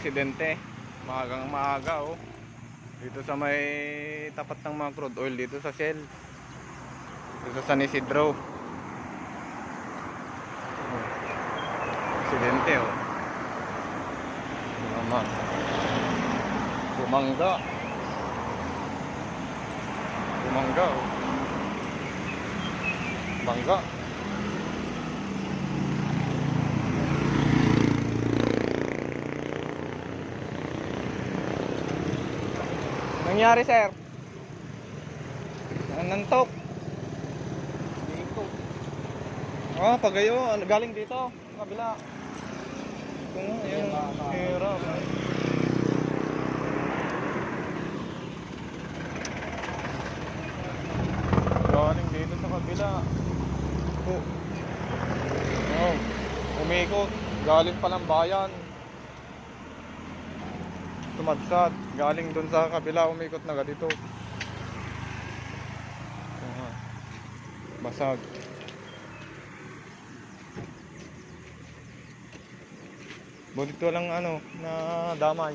aksidente. Maagang maaga oh. Dito sa may tapat ng mga crude oil dito sa Shell. Dito sa San Isidro. Aksidente oh. Naman. Bumangga. Bumangga oh. Bangga. Nangyari sir? Nantok. Dito. Ah, pagayo, galing dito, kabila. Ayun, hirap. Galing dito sa kabila. Oh, umikot. Galing pa ng bayan. Tumadsad. Galing dun sa kabila, umikot na dito. Basag. Buti to lang ano, na damay.